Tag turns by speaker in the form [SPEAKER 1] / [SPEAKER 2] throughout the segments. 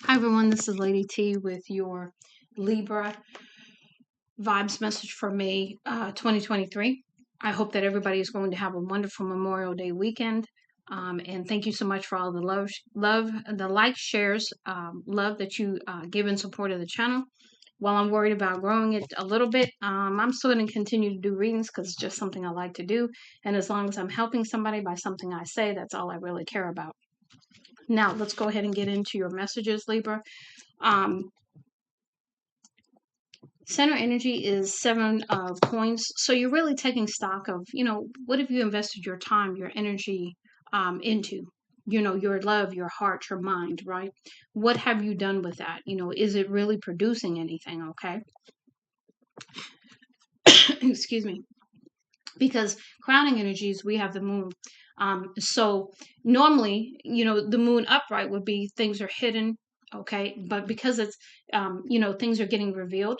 [SPEAKER 1] Hi everyone, this is Lady T with your Libra Vibes message for May 2023. I hope that everybody is going to have a wonderful Memorial Day weekend. And thank you so much for all the the likes, shares, love that you give in support of the channel. While I'm worried about growing it a little bit, I'm still going to continue to do readings because it's just something I like to do. And as long as I'm helping somebody by something I say, that's all I really care about. Now, let's go ahead and get into your messages, Libra. Center energy is 7 of coins. So you're really taking stock of, what have you invested your time, your energy into? Your love, your heart, your mind, right? What have you done with that? Is it really producing anything? Okay. Excuse me. Because crowning energies, we have the moon. So normally, the moon upright would be things are hidden. Okay. But because it's, things are getting revealed,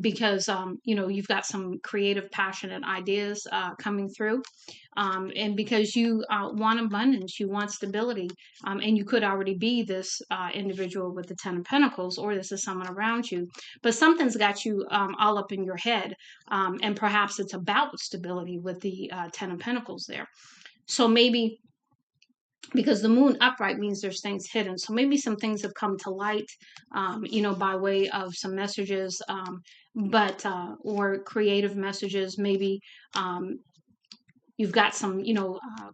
[SPEAKER 1] because you've got some creative, passionate ideas coming through, and because you want abundance, you want stability, and you could already be this individual with the Ten of Pentacles, or this is someone around you, but something's got you all up in your head, and perhaps it's about stability with the Ten of Pentacles there. So maybe because the moon upright means there's things hidden. So maybe some things have come to light, by way of some messages, or creative messages. Maybe you've got some,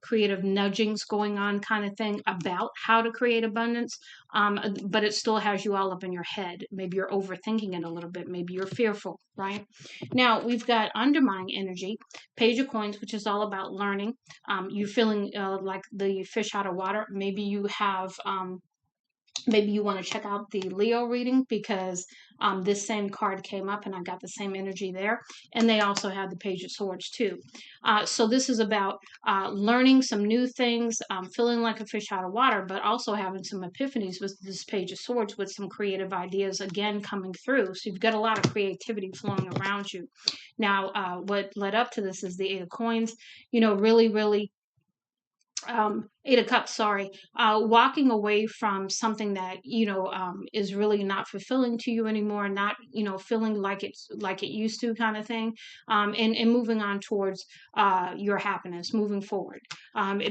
[SPEAKER 1] creative nudgings going on kind of thing about how to create abundance. But it still has you all up in your head. Maybe you're overthinking it a little bit. Maybe you're fearful, right? Now we've got undermining energy, Page of Coins, which is all about learning. You're feeling like the fish out of water. Maybe you have, maybe you want to check out the Leo reading, because this same card came up and I got the same energy there. And they also had the Page of Swords too. So this is about learning some new things, feeling like a fish out of water, but also having some epiphanies with this Page of Swords, with some creative ideas again coming through. So you've got a lot of creativity flowing around you. Now, what led up to this is the Eight of Coins, really, Eight of Cups, sorry, walking away from something that is really not fulfilling to you anymore, not feeling like it used to, kind of thing, and moving on towards your happiness, moving forward,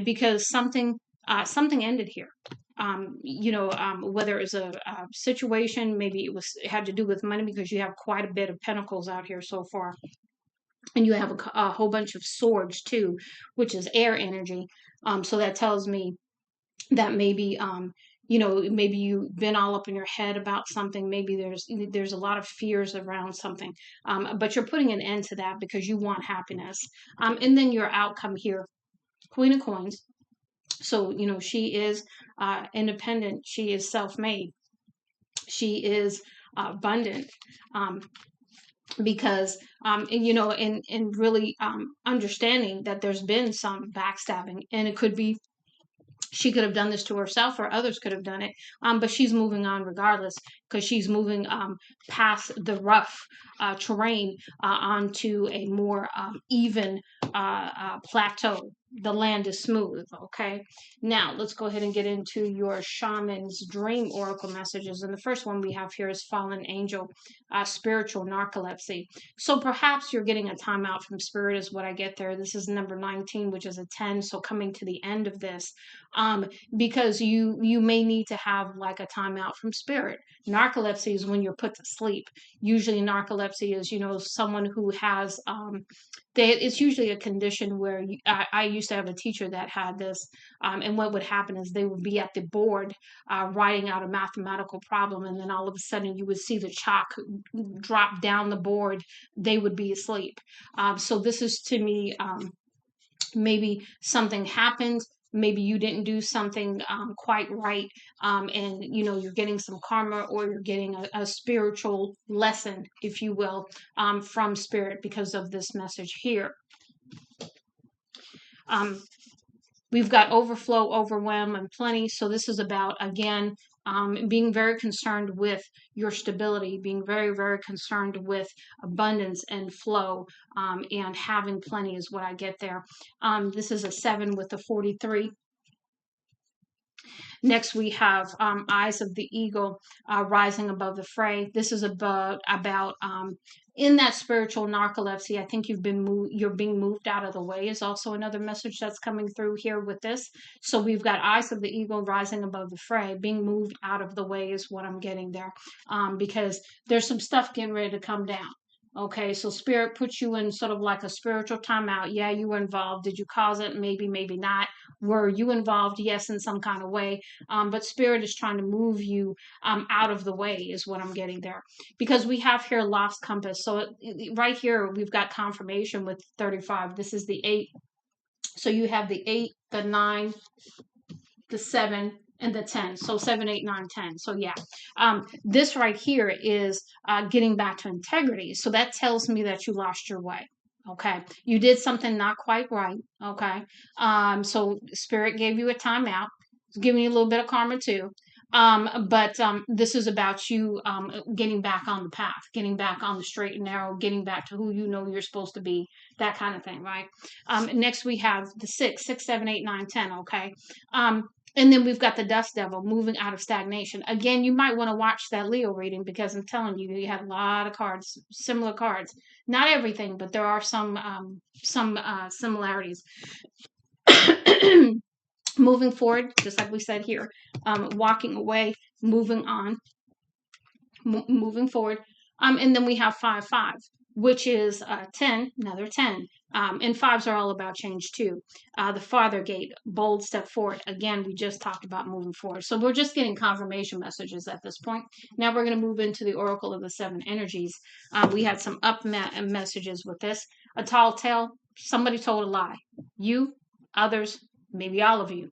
[SPEAKER 1] because something ended here. Whether it was a situation, maybe it had to do with money, because you have quite a bit of pentacles out here so far, and you have a whole bunch of swords too, which is air energy. So that tells me that maybe maybe you've been all up in your head about something. Maybe there's a lot of fears around something, but you're putting an end to that because you want happiness. And then your outcome here, Queen of Coins. So she is independent. She is self-made. She is abundant. Because and really understanding that there's been some backstabbing, and it could be she could have done this to herself, or others could have done it, but she's moving on regardless, because she's moving past the rough terrain onto a more even plateau. The land is smooth. Okay, now let's go ahead and get into your shaman's dream oracle messages. And the first one we have here is fallen angel, spiritual narcolepsy. So perhaps you're getting a timeout from spirit, is what I get there. This is number 19, which is a 10, so coming to the end of this, because you may need to have like a timeout from spirit. Narcolepsy is when you're put to sleep. Usually narcolepsy is someone who has it's usually a condition where I used to have a teacher that had this, and what would happen is they would be at the board writing out a mathematical problem, and then all of a sudden you would see the chalk drop down the board. They would be asleep. So this is, to me, maybe something happened. Maybe you didn't do something quite right, and you're getting some karma, or you're getting a spiritual lesson, if you will, from spirit because of this message here. We've got overflow, overwhelm, and plenty. So this is about, again, being very concerned with your stability, being very, very concerned with abundance and flow, and having plenty is what I get there. This is a 7 with a 43. Next, we have eyes of the eagle rising above the fray. This is about in that spiritual narcolepsy. I think you're being moved out of the way is also another message that's coming through here with this. So we've got eyes of the eagle rising above the fray, being moved out of the way is what I'm getting there, because there's some stuff getting ready to come down. Okay, so spirit puts you in sort of like a spiritual timeout. Yeah, you were involved. Did you cause it? Maybe, maybe not. Were you involved? Yes, in some kind of way. But spirit is trying to move you out of the way, is what I'm getting there. Because we have here lost compass. So right here, we've got confirmation with 35. This is the 8. So you have the 8, the 9, the 7, and the 10. So 7, 8, 9, 10. So yeah, this right here is getting back to integrity. So that tells me that you lost your way. Okay, you did something not quite right. Okay, so spirit gave you a timeout. It's giving you a little bit of karma too. But this is about you getting back on the path, getting back on the straight and narrow, getting back to who you know you're supposed to be, that kind of thing, right? Next we have the 6, 6, 7, 8, 9, 10. Okay. And then we've got the dust devil moving out of stagnation. Again, you might want to watch that Leo reading because I'm telling you, you have a lot of cards, similar cards. Not everything, but there are some similarities. Moving forward, just like we said here, walking away, moving on, moving forward. And then we have 5, 5, which is 10, another 10. And 5s are all about change too. The farther gate, bold step forward. Again, we just talked about moving forward. So we're just getting confirmation messages at this point. Now we're going to move into the Oracle of the 7 energies. We had some up messages with this. A tall tale, somebody told a lie. You, others, maybe all of you.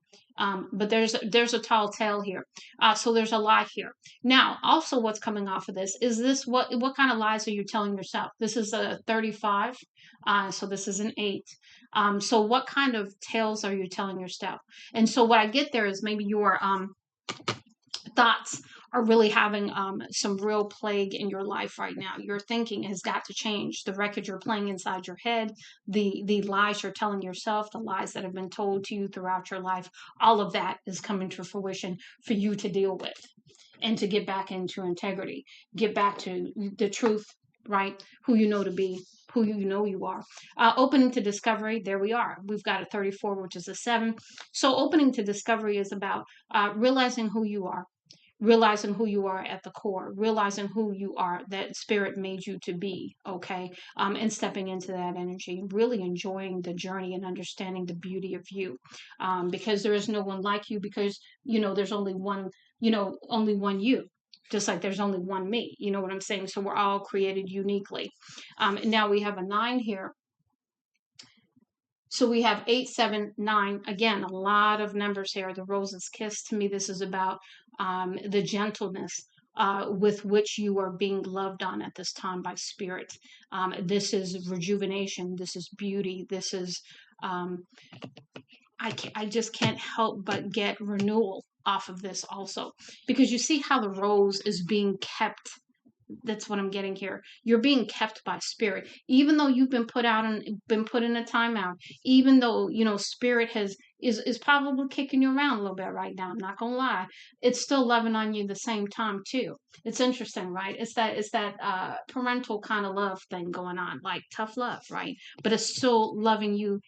[SPEAKER 1] But there's a tall tale here. So there's a lie here. Now, also what's coming off of this is this what kind of lies are you telling yourself? This is a 35. So this is an 8. So what kind of tales are you telling yourself? And so what I get there is maybe your thoughts are really having some real plague in your life right now. Your thinking has got to change. The record you're playing inside your head, the lies you're telling yourself, the lies that have been told to you throughout your life, all of that is coming to fruition for you to deal with and to get back into integrity, get back to the truth, right? Who you know to be, who you know you are. Opening to discovery, there we are. We've got a 34, which is a 7. So opening to discovery is about realizing who you are, realizing who you are at the core, realizing who you are, that spirit made you to be, okay? And stepping into that energy, really enjoying the journey and understanding the beauty of you, because there is no one like you, because, you know, there's only one, only one you. Just like there's only one me, you know what I'm saying? So we're all created uniquely. Now we have a 9 here. So we have 8, 7, 9. Again, a lot of numbers here. The Rose's Kiss. To me, this is about the gentleness with which you are being loved on at this time by spirit. This is rejuvenation. This is beauty. This is, I just can't help but get renewal off of this also. Because you see how the rose is being kept. That's what I'm getting here. You're being kept by spirit, even though you've been put out and been put in a timeout. Even though spirit is probably kicking you around a little bit right now. I'm not gonna lie, it's still loving on you the same time too. It's interesting, right? It's that parental kind of love thing going on, like tough love, right? But it's still loving you,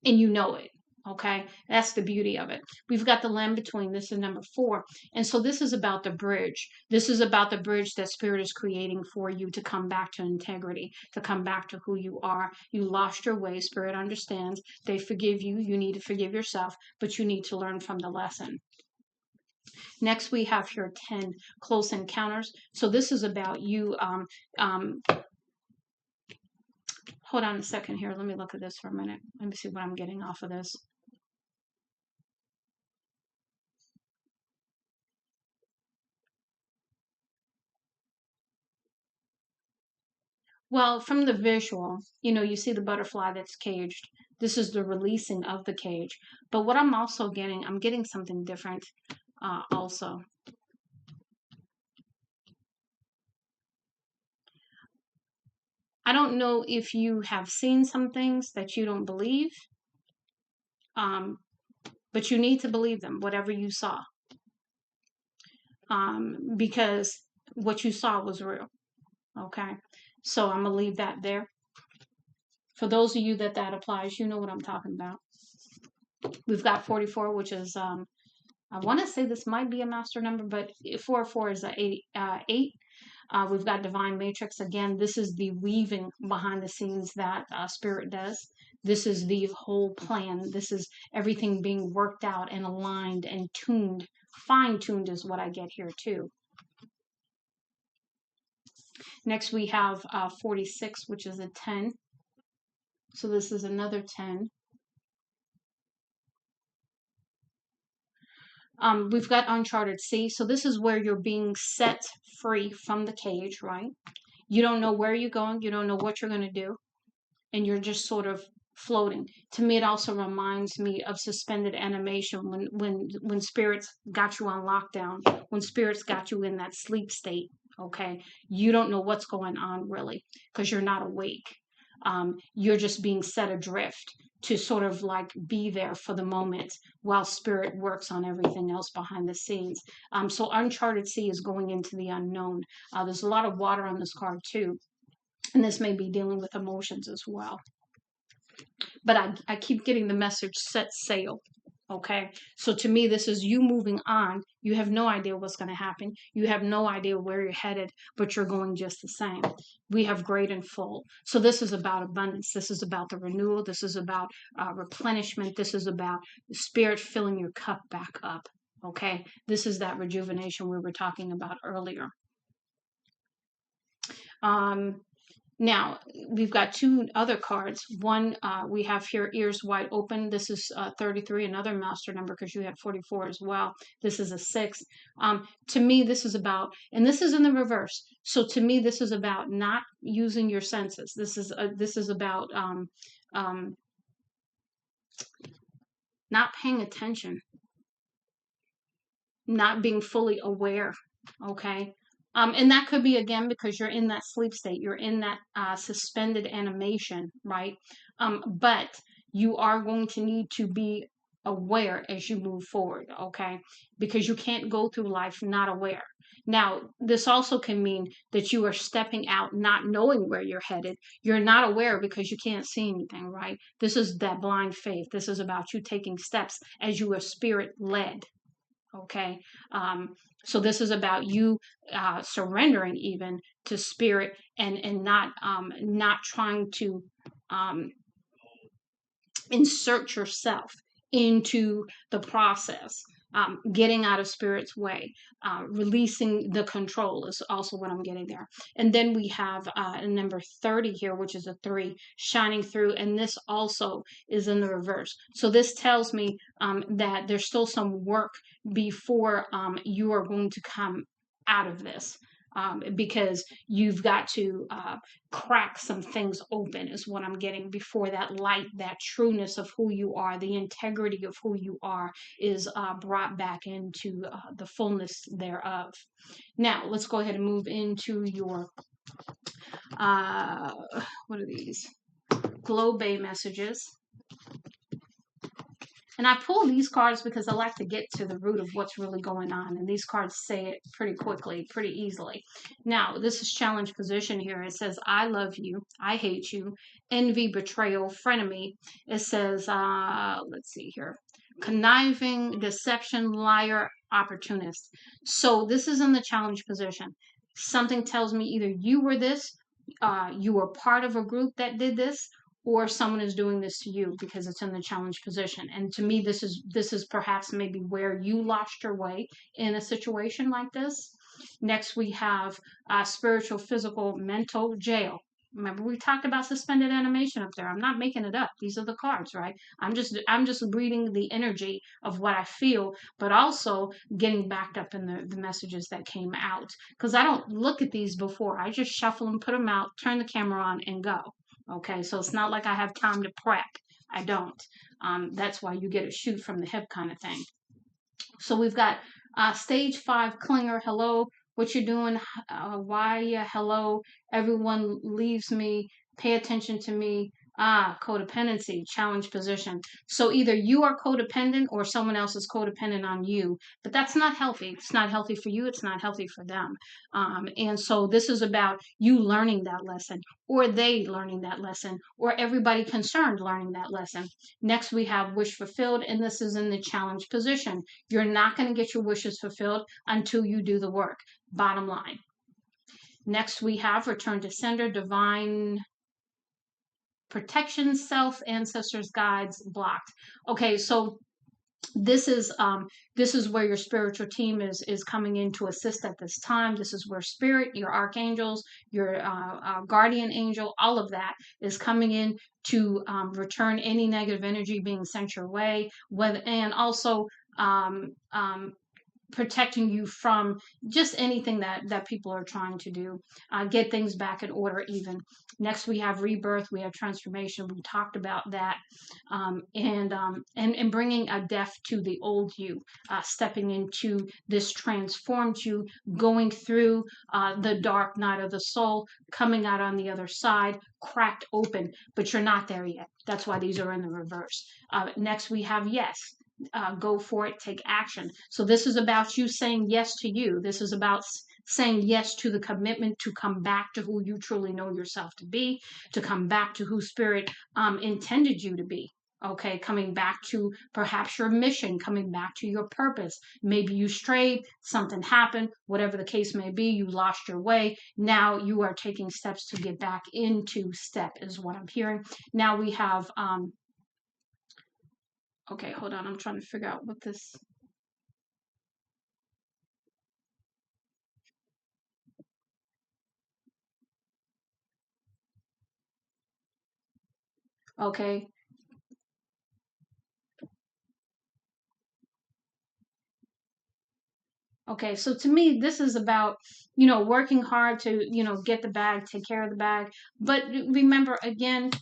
[SPEAKER 1] and you know it. Okay, that's the beauty of it. We've got the land between. This is number 4, and so this is about the bridge. This is about the bridge that spirit is creating for you to come back to integrity, to come back to who you are. You lost your way. Spirit understands. They forgive you. You need to forgive yourself, but you need to learn from the lesson. Next, we have here 10 close encounters. So this is about you. Hold on a second here. Let me look at this for a minute. Let me see what I'm getting off of this. Well, from the visual, you see the butterfly that's caged. This is the releasing of the cage. But what I'm getting something different also. I don't know if you have seen some things that you don't believe, but you need to believe them, whatever you saw. because what you saw was real. Okay. So I'm going to leave that there. For those of you that applies, you know what I'm talking about. We've got 44, which is, I want to say this might be a master number, but 44 is a 8. We've got divine matrix. Again, this is the weaving behind the scenes that spirit does. This is the whole plan. This is everything being worked out and aligned and tuned. Fine-tuned is what I get here too. Next we have 46, which is a 10. So this is another 10. We've got uncharted sea. So this is where you're being set free from the cage, right? You don't know where you're going. You don't know what you're going to do. And you're just sort of floating. To me, it also reminds me of suspended animation when spirits got you on lockdown, when spirits got you in that sleep state. Okay, you don't know what's going on really because you're not awake. You're just being set adrift to sort of like be there for the moment while spirit works on everything else behind the scenes. So uncharted sea is going into the unknown. There's a lot of water on this card too, and this may be dealing with emotions as well. But I keep getting the message, set sail. Okay. So to me, this is you moving on. You have no idea what's going to happen. You have no idea where you're headed, but you're going just the same. We have great and full. So this is about abundance. This is about the renewal. This is about replenishment. This is about the spirit filling your cup back up. Okay. This is that rejuvenation we were talking about earlier. Now, we've got two other cards. One, we have here ears wide open. This is 33, another master number because you have 44 as well. This is a 6. To me, this is about, and this is in the reverse. So to me, this is about not using your senses. This is about not paying attention, not being fully aware. Okay. And that could be, again, because you're in that sleep state. You're in that suspended animation, right? But you are going to need to be aware as you move forward, okay? Because you can't go through life not aware. Now, this also can mean that you are stepping out not knowing where you're headed. You're not aware because you can't see anything, right? This is that blind faith. This is about you taking steps as you are spirit led, okay? So this is about you surrendering even to spirit and not trying to insert yourself into the process. Getting out of spirit's way, releasing the control is also what I'm getting there. And then we have number 30 here, which is a 3, shining through, and this also is in the reverse. So this tells me that there's still some work before you are going to come out of this. Because you've got to crack some things open is what I'm getting before that light, that trueness of who you are, the integrity of who you are is brought back into the fullness thereof. Now, let's go ahead and move into your, what are these? Globe Bay messages. And I pull these cards because I like to get to the root of what's really going on. And these cards say it pretty quickly, pretty easily. Now, this is challenge position here. It says, I love you. I hate you. Envy, betrayal, frenemy. It says, let's see here. Conniving, deception, liar, opportunist. So this is in the challenge position. Something tells me either you were this, you were part of a group that did this, or someone is doing this to you because it's in the challenge position. And to me, this is perhaps maybe where you lost your way in a situation like this. Next, we have spiritual, physical, mental, jail. Remember, we talked about suspended animation up there. I'm not making it up. These are the cards, right? I'm just reading the energy of what I feel, but also getting backed up in the messages that came out. Because I don't look at these before. I just shuffle them, put them out, turn the camera on, and go. Okay, so it's not like I have time to prep. I don't. That's why you get a shoot from the hip kind of thing. So we've got stage 5 clinger. Hello, what you doing? Why? Hello, everyone leaves me. Pay attention to me. Codependency, challenge position. So either you are codependent or someone else is codependent on you, but that's not healthy. It's not healthy for you. It's not healthy for them. And so this is about you learning that lesson, or they learning that lesson, or everybody concerned learning that lesson. Next, we have wish fulfilled, and this is in the challenge position. You're not going to get your wishes fulfilled until you do the work. Bottom line. Next, we have return to sender, divine protection, self, ancestors, guides, blocked. Okay, so this is where your spiritual team is coming in to assist at this time. This is where spirit, your archangels, your guardian angel, all of that is coming in to return any negative energy being sent your way, and also protecting you from just anything that people are trying to do, get things back in order even. Next, we have rebirth, we have transformation. We talked about that, and bringing a death to the old you, stepping into this transformed you, going through the dark night of the soul, coming out on the other side, cracked open, but you're not there yet. That's why these are in the reverse. Next, we have yes. Go for it, take action. So this is about you saying yes to you. This is about saying yes to the commitment to come back to who you truly know yourself to be, to come back to who spirit intended you to be. Okay, coming back to perhaps your mission, coming back to your purpose. Maybe you strayed, something happened, whatever the case may be, you lost your way. Now you are taking steps to get back into step, is what I'm hearing. Now we have okay, hold on. I'm trying to figure out what this. Okay. Okay. So to me, this is about, working hard to, get the bag, take care of the bag. But remember, again,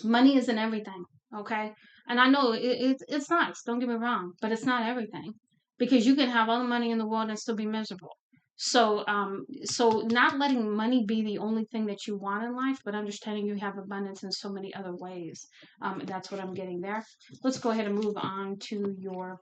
[SPEAKER 1] money isn't everything. Okay. And I know it's nice. Don't get me wrong, but it's not everything, because you can have all the money in the world and still be miserable. So not letting money be the only thing that you want in life, but understanding you have abundance in so many other ways. That's what I'm getting there. Let's go ahead and move on to your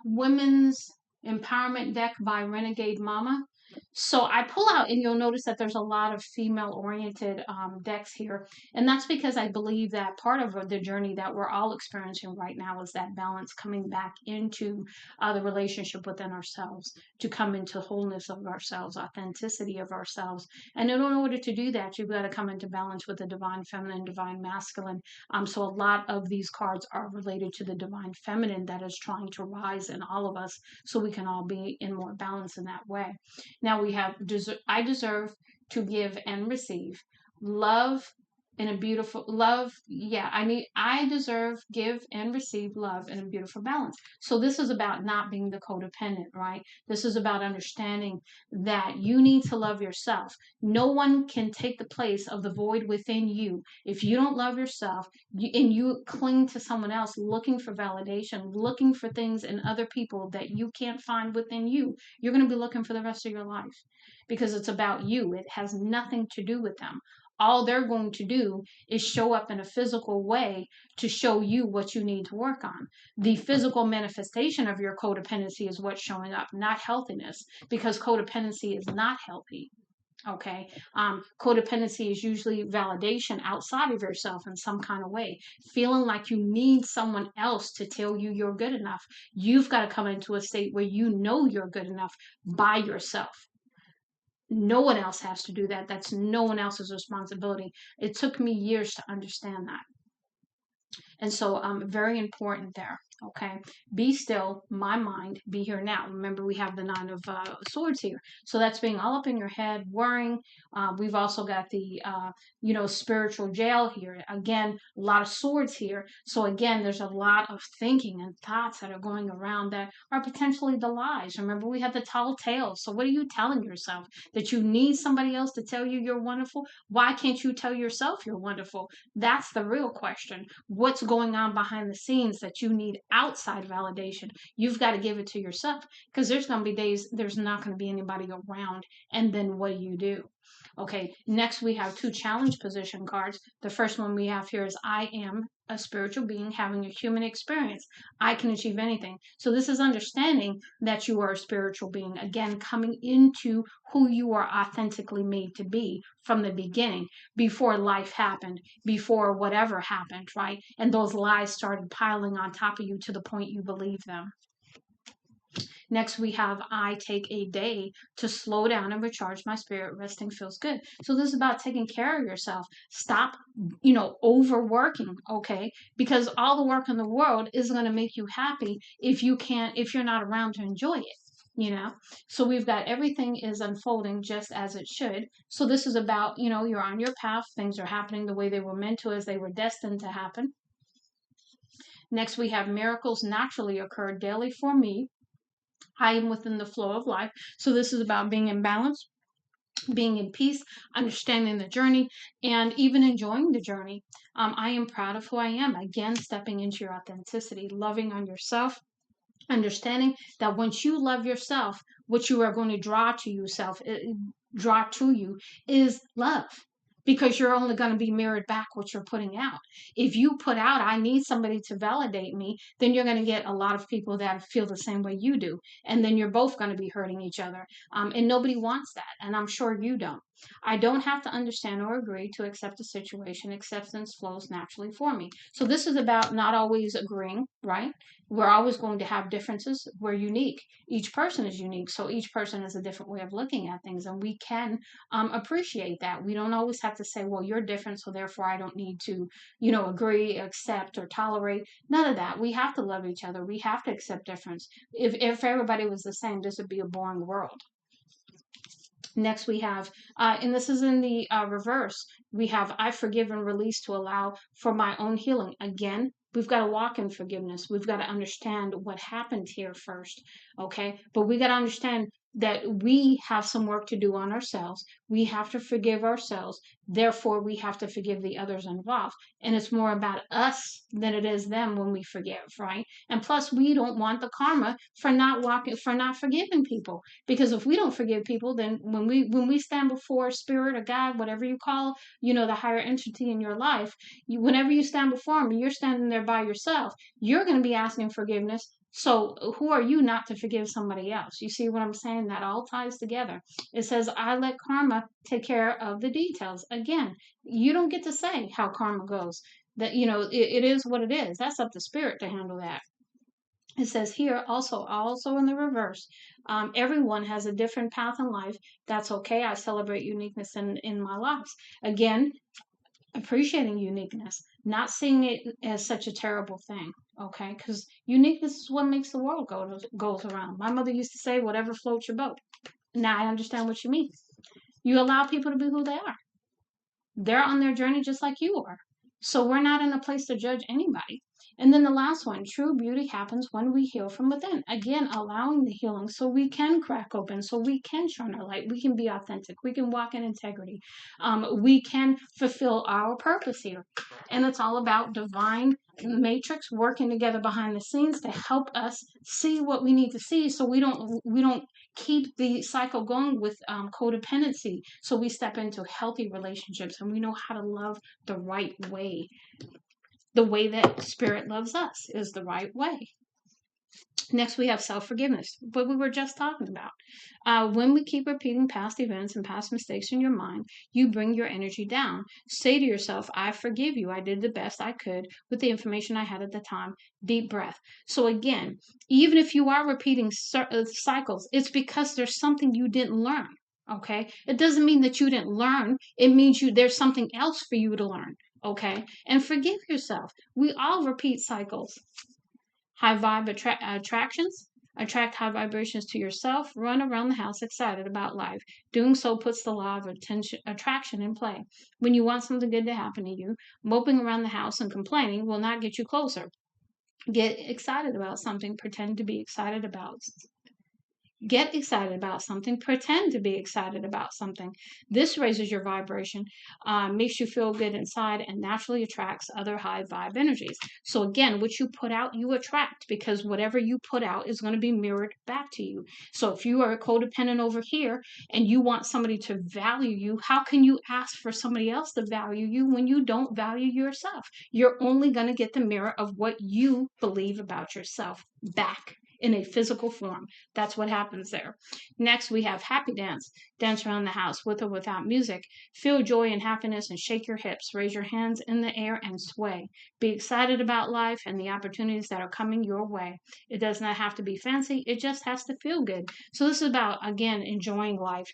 [SPEAKER 1] women's empowerment deck by Renegade Mama. So I pull out, and you'll notice that there's a lot of female oriented decks here. And that's because I believe that part of the journey that we're all experiencing right now is that balance coming back into the relationship within ourselves, to come into wholeness of ourselves, authenticity of ourselves. And in order to do that, you've got to come into balance with the divine feminine, divine masculine. So a lot of these cards are related to the divine feminine that is trying to rise in all of us, so we can all be in more balance in that way. Now we have I deserve to give and receive love in a beautiful love. Yeah, I deserve, give and receive love in a beautiful balance. So this is about not being the codependent, right? This is about understanding that you need to love yourself. No one can take the place of the void within you. If you don't love yourself, and you cling to someone else looking for validation, looking for things in other people that you can't find within you, you're going to be looking for the rest of your life, because it's about you. It has nothing to do with them. All they're going to do is show up in a physical way to show you what you need to work on. The physical manifestation of your codependency is what's showing up, not healthiness, because codependency is not healthy. Okay. Codependency is usually validation outside of yourself in some kind of way, feeling like you need someone else to tell you you're good enough. You've got to come into a state where you know you're good enough by yourself. No one else has to do that. That's no one else's responsibility. It took me years to understand that. And so very important there. Okay. Be still, my mind, be here now. Remember, we have the Nine of Swords here. So that's being all up in your head, worrying. We've also got the, spiritual jail here. Again, a lot of swords here. So again, there's a lot of thinking and thoughts that are going around that are potentially the lies. Remember, we have the tall tales. So what are you telling yourself? That you need somebody else to tell you you're wonderful? Why can't you tell yourself you're wonderful? That's the real question. What's going on behind the scenes that you need outside validation. You've got to give it to yourself, because there's going to be days there's not going to be anybody around. And then what do? Okay, next we have two challenge position cards. The first one we have here is I am a spiritual being having a human experience. I can achieve anything. So this is understanding that you are a spiritual being. Again, coming into who you are authentically made to be from the beginning, before life happened, before whatever happened, right? And those lies started piling on top of you to the point you believe them. Next, we have I take a day to slow down and recharge my spirit. Resting feels good. So this is about taking care of yourself. Stop, overworking, okay? Because all the work in the world isn't going to make you happy if you're not around to enjoy it. So we've got everything is unfolding just as it should. So this is about, you're on your path. Things are happening the way they were meant to, as they were destined to happen. Next, we have miracles naturally occur daily for me. I am within the flow of life. So this is about being in balance, being in peace, understanding the journey, and even enjoying the journey. I am proud of who I am. Again, stepping into your authenticity, loving on yourself, understanding that once you love yourself, what you are going to draw to you is love, because you're only going to be mirrored back what you're putting out. If you put out, I need somebody to validate me, then you're going to get a lot of people that feel the same way you do. And then you're both going to be hurting each other. And nobody wants that. And I'm sure you don't. I don't have to understand or agree to accept a situation. Acceptance flows naturally for me. So this is about not always agreeing, right? We're always going to have differences. We're unique. Each person is unique. So each person has a different way of looking at things. And we can appreciate that. We don't always have to say, well, you're different, so therefore I don't need to, agree, accept, or tolerate. None of that. We have to love each other. We have to accept difference. If everybody was the same, this would be a boring world. Next, we have, and this is in the reverse, we have I forgive and release to allow for my own healing. Again, we've got to walk in forgiveness. We've got to understand what happened here first, okay? But we got to understand that we have some work to do on ourselves. We have to forgive ourselves. Therefore, we have to forgive the others involved. And it's more about us than it is them when we forgive, right? And plus, we don't want the karma for not forgiving people. Because if we don't forgive people, then when we stand before spirit or God, whatever you call, the higher entity in your life, whenever you stand before him, you're standing there by yourself. You're going to be asking forgiveness. So who are you not to forgive somebody else? You see what I'm saying? That all ties together. It says, I let karma take care of the details. Again, you don't get to say how karma goes. That, it is what it is. That's up to spirit to handle that. It says here also in the reverse, everyone has a different path in life. That's okay. I celebrate uniqueness in my lives. Again, appreciating uniqueness, not seeing it as such a terrible thing. Okay, because uniqueness is what makes the world goes around. My mother used to say, "Whatever floats your boat." Now I understand what you mean. You allow people to be who they are. They're on their journey just like you are. So we're not in a place to judge anybody. And then the last one, true beauty happens when we heal from within. Again, allowing the healing so we can crack open, so we can shine our light, we can be authentic, we can walk in integrity, we can fulfill our purpose here. And it's all about divine matrix working together behind the scenes to help us see what we need to see, so we don't keep the cycle going with codependency. So we step into healthy relationships and we know how to love the right way. The way that spirit loves us is the right way. Next, we have self-forgiveness, what we were just talking about. When we keep repeating past events and past mistakes in your mind, you bring your energy down. Say to yourself, I forgive you. I did the best I could with the information I had at the time. Deep breath. So again, even if you are repeating cycles, it's because there's something you didn't learn. Okay? It doesn't mean that you didn't learn. It means there's something else for you to learn. Okay? And forgive yourself. We all repeat cycles. High vibe attractions. Attract high vibrations to yourself. Run around the house excited about life. Doing so puts the law of attraction in play. When you want something good to happen to you, moping around the house and complaining will not get you closer. Get excited about something. Pretend to be excited about Get excited about something, pretend to be excited about something. This raises your vibration, makes you feel good inside, and naturally attracts other high vibe energies. So again, what you put out, you attract, because whatever you put out is going to be mirrored back to you. So if you are codependent over here and you want somebody to value you, how can you ask for somebody else to value you when you don't value yourself? You're only going to get the mirror of what you believe about yourself back in a physical form. That's what happens there. Next, we have happy dance. Dance around the house with or without music. Feel joy and happiness and shake your hips. Raise your hands in the air and sway. Be excited about life and the opportunities that are coming your way. It does not have to be fancy. It just has to feel good. So this is about, again, enjoying life,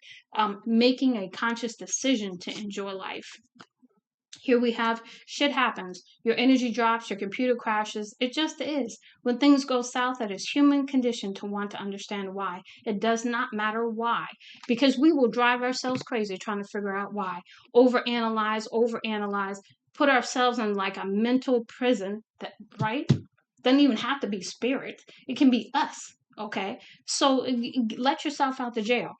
[SPEAKER 1] making a conscious decision to enjoy life. Here we have shit happens. Your energy drops, your computer crashes. It just is. When things go south, that is human condition to want to understand why. It does not matter why, because we will drive ourselves crazy trying to figure out why. Overanalyze, put ourselves in like a mental prison that, right? Doesn't even have to be spirit. It can be us. Okay. So let yourself out the jail.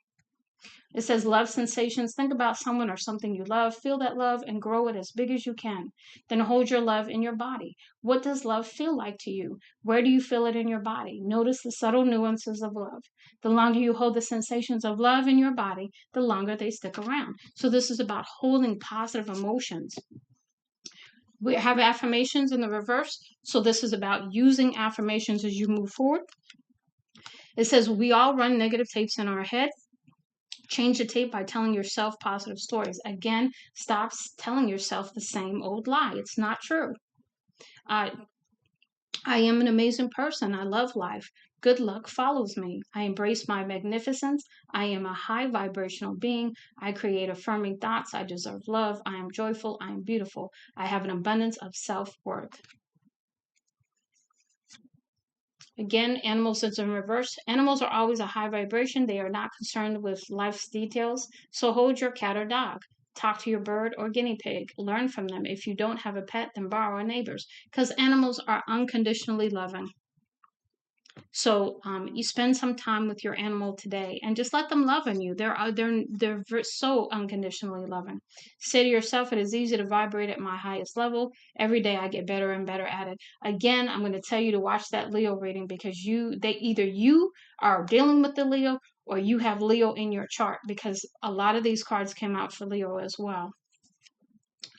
[SPEAKER 1] It says love sensations. Think about someone or something you love. Feel that love and grow it as big as you can. Then hold your love in your body. What does love feel like to you? Where do you feel it in your body? Notice the subtle nuances of love. The longer you hold the sensations of love in your body, the longer they stick around. So this is about holding positive emotions. We have affirmations in the reverse. So this is about using affirmations as you move forward. It says we all run negative tapes in our head. Change the tape by telling yourself positive stories. Again, stop telling yourself the same old lie. It's not true. I am an amazing person. I love life. Good luck follows me. I embrace my magnificence. I am a high vibrational being. I create affirming thoughts. I deserve love. I am joyful. I am beautiful. I have an abundance of self-worth. Again, animals is in reverse. Animals are always a high vibration. They are not concerned with life's details. So hold your cat or dog. Talk to your bird or guinea pig. Learn from them. If you don't have a pet, then borrow a neighbor's, because animals are unconditionally loving. So you spend some time with your animal today and just let them love on you. They're so unconditionally loving. Say to yourself, it is easy to vibrate at my highest level. Every day I get better and better at it. Again, I'm going to tell you to watch that Leo reading, because either you are dealing with the Leo or you have Leo in your chart, because a lot of these cards came out for Leo as well.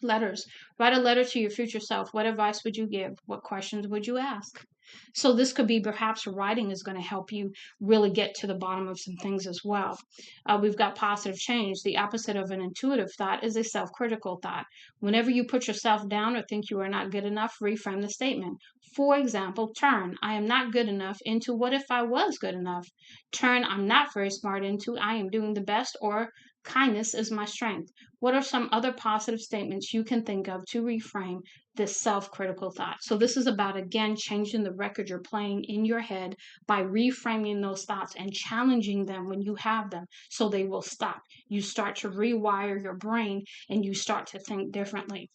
[SPEAKER 1] Letters. Write a letter to your future self. What advice would you give? What questions would you ask? So this could be, perhaps writing is going to help you really get to the bottom of some things as well. We've got positive change. The opposite of an intuitive thought is a self-critical thought. Whenever you put yourself down or think you are not good enough, reframe the statement. For example, turn I am not good enough into what if I was good enough? Turn I'm not very smart into I am doing the best, or kindness is my strength. What are some other positive statements you can think of to reframe this self-critical thought? So this is about, again, changing the record you're playing in your head by reframing those thoughts and challenging them when you have them, so they will stop. You start to rewire your brain and you start to think differently.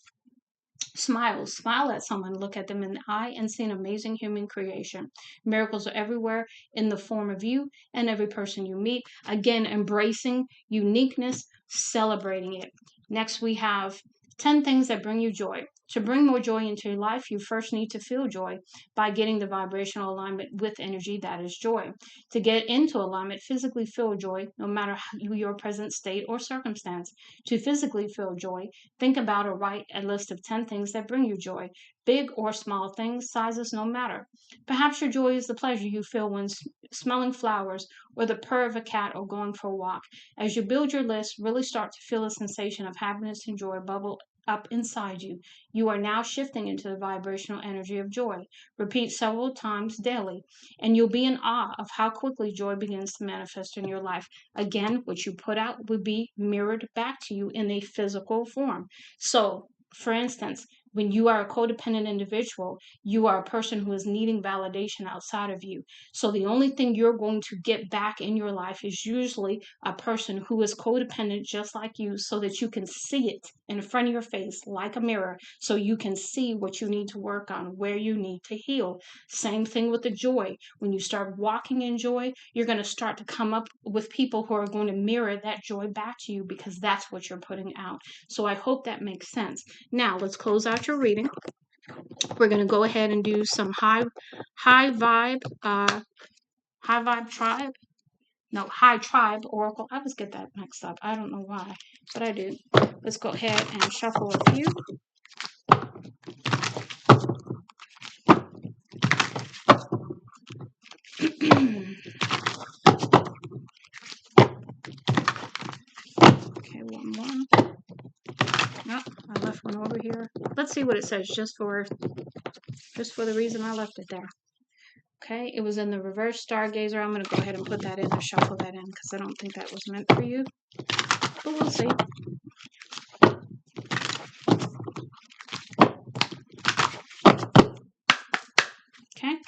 [SPEAKER 1] Smile at someone, look at them in the eye, and see an amazing human creation. Miracles are everywhere in the form of you and every person you meet. Again, embracing uniqueness, celebrating it. Next, we have 10 things that bring you joy. To bring more joy into your life, you first need to feel joy by getting the vibrational alignment with energy that is joy. To get into alignment, physically feel joy, no matter your present state or circumstance. To physically feel joy, think about or write a list of 10 things that bring you joy. Big or small things, sizes no matter. Perhaps your joy is the pleasure you feel when smelling flowers, or the purr of a cat, or going for a walk. As you build your list, really start to feel a sensation of happiness and joy bubble up inside you. You are now shifting into the vibrational energy of joy. Repeat several times daily, and you'll be in awe of how quickly joy begins to manifest in your life. Again, what you put out will be mirrored back to you in a physical form. So, for instance, When you are a codependent individual, you are a person who is needing validation outside of you. So the only thing you're going to get back in your life is usually a person who is codependent just like you, so that you can see it in front of your face like a mirror, so you can see what you need to work on, where you need to heal. Same thing with the joy. When you start walking in joy, you're going to start to come up with people who are going to mirror that joy back to you, because that's what you're putting out. So I hope that makes sense. Now let's close out your reading. We're going to go ahead and do some high vibe tribe. No, high tribe oracle. I always get that mixed up. I don't know why, but I do. Let's go ahead and shuffle a few. Okay, one more. Nope, I left one over here. Let's see what it says, just for the reason I left it there. Okay, it was in the reverse stargazer. I'm going to go ahead and put that in and shuffle that in, because I don't think that was meant for you. But we'll see. Okay.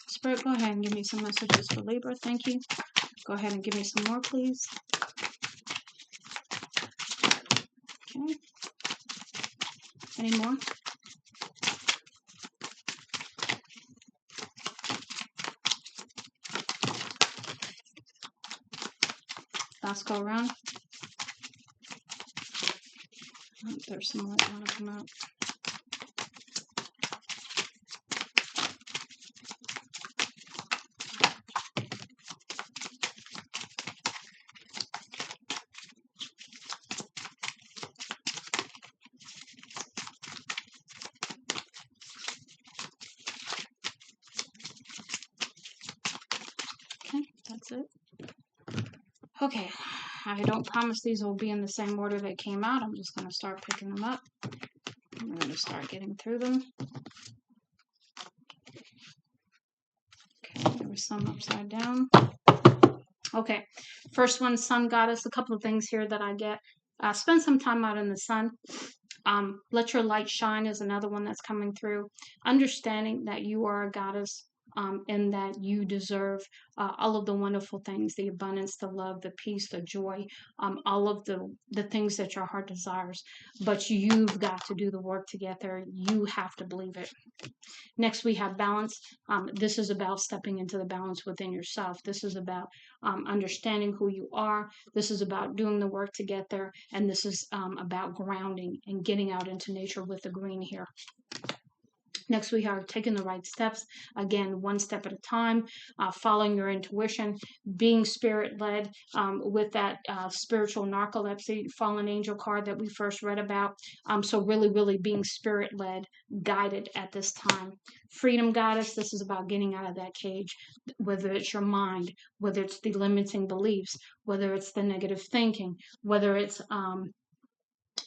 [SPEAKER 1] Spirit, go ahead and give me some messages for Libra. Thank you. Go ahead and give me some more, please. Okay. Any more? Last go around. Oh, there's some more that want to come out. Okay, that's it. Okay, I don't promise these will be in the same order they came out. I'm just going to start picking them up. I'm going to start getting through them. Okay, there was some upside down. Okay, first one, sun goddess. A couple of things here that I get. Spend some time out in the sun. Let your light shine is another one that's coming through. Understanding that you are a goddess, and that you deserve all of the wonderful things, the abundance, the love, the peace, the joy, all of the things that your heart desires. But you've got to do the work to get there. You have to believe it. Next, we have balance. This is about stepping into the balance within yourself. This is about understanding who you are. This is about doing the work to get there. And this is about grounding and getting out into nature with the green here. Next, we have taking the right steps. Again, one step at a time, following your intuition, being spirit-led with that spiritual narcolepsy, fallen angel card that we first read about. So really being spirit-led, guided at this time. Freedom goddess, this is about getting out of that cage, whether it's your mind, whether it's the limiting beliefs, whether it's the negative thinking, whether it's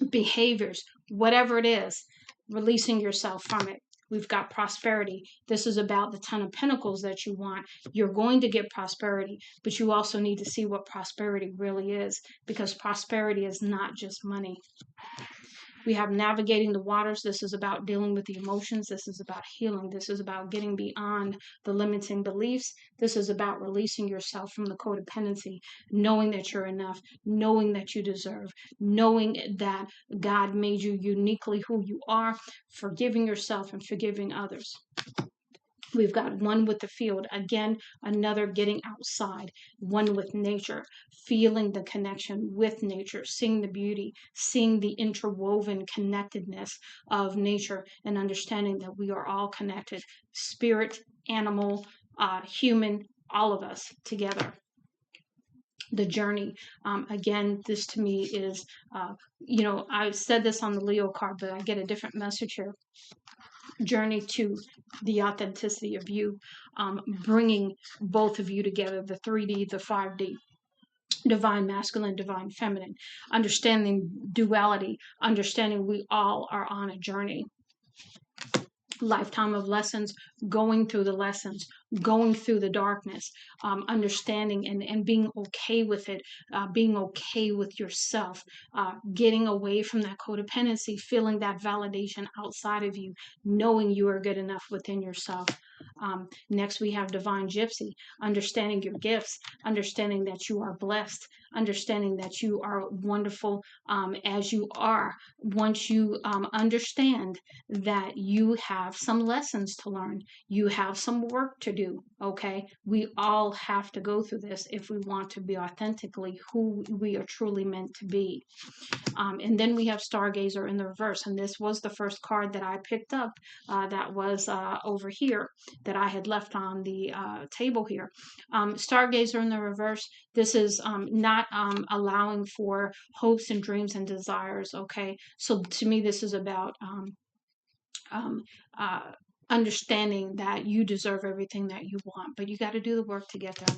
[SPEAKER 1] behaviors, whatever it is, releasing yourself from it. We've got prosperity. This is about the 10 of Pentacles that you want. You're going to get prosperity, but you also need to see what prosperity really is, because prosperity is not just money. We have navigating the waters. This is about dealing with the emotions. This is about healing. This is about getting beyond the limiting beliefs. This is about releasing yourself from the codependency, knowing that you're enough, knowing that you deserve, knowing that God made you uniquely who you are, forgiving yourself and forgiving others. We've got one with the field. Again, another getting outside, one with nature, feeling the connection with nature, seeing the beauty, seeing the interwoven connectedness of nature, and understanding that we are all connected, spirit, animal, human, all of us together. The journey. Again, this to me is, I've said this on the Leo card, but I get a different message here. Journey to the authenticity of you, bringing both of you together, the 3D, the 5D, divine masculine, divine feminine, understanding duality, understanding we all are on a journey. Lifetime of lessons, going through the lessons, going through the darkness, understanding and being okay with it, being okay with yourself, getting away from that codependency, feeling that validation outside of you, knowing you are good enough within yourself. Next, we have Divine Gypsy, understanding your gifts, understanding that you are blessed, understanding that you are wonderful as you are. Once you understand that you have some lessons to learn, you have some work to do, okay? We all have to go through this if we want to be authentically who we are truly meant to be. And then we have Stargazer in the reverse. And this was the first card that I picked up that was over here that I had left on the table here. Stargazer in the reverse. This is not allowing for hopes and dreams and desires. Okay. So to me, this is about um, uh, understanding that you deserve everything that you want, but you got to do the work to get there.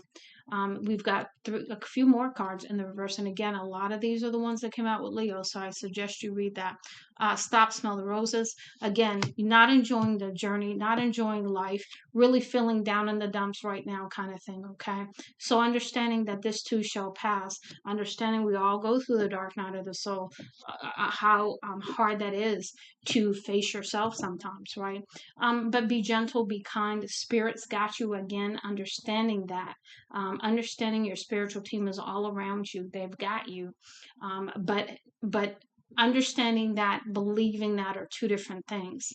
[SPEAKER 1] We've got a few more cards in the reverse. And again, a lot of these are the ones that came out with Leo. So I suggest you read that. Stop, Smell the Roses. Again, not enjoying the journey, not enjoying life, really feeling down in the dumps right now kind of thing. Okay. So understanding that this too shall pass, understanding we all go through the dark night of the soul, how hard that is to face yourself sometimes, right? But be gentle, be kind. Spirits got you again, understanding that. Understanding your spiritual team is all around you. They've got you. But understanding that, believing that are two different things.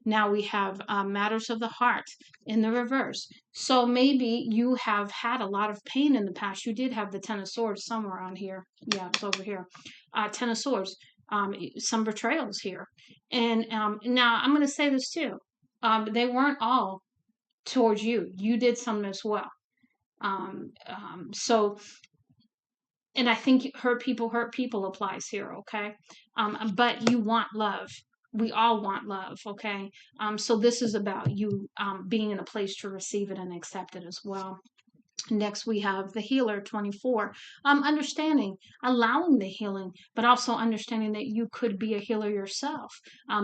[SPEAKER 1] Now we have matters of the heart in the reverse. So maybe you have had a lot of pain in the past. You did have the Ten of Swords somewhere on here. Yeah, it's over here. Ten of Swords. Some betrayals here. And now I'm going to say this too. They weren't all towards you. You did some as well. So, and I think hurt people applies here, okay? But you want love. We all want love, okay? So this is about you being in a place to receive it and accept it as well. Next, we have the healer 24. Understanding, allowing the healing, but also understanding that you could be a healer yourself,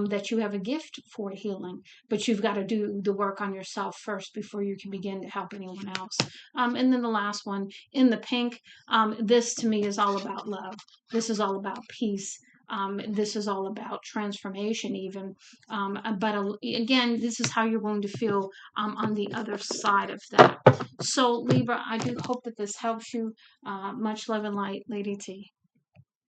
[SPEAKER 1] that you have a gift for healing, but you've got to do the work on yourself first before you can begin to help anyone else. And then the last one in the pink, this to me is all about love. This is all about peace. This is all about transformation, even. But again, this is how you're going to feel on the other side of that. So, Libra, I do hope that this helps you. Much love and light, Lady T.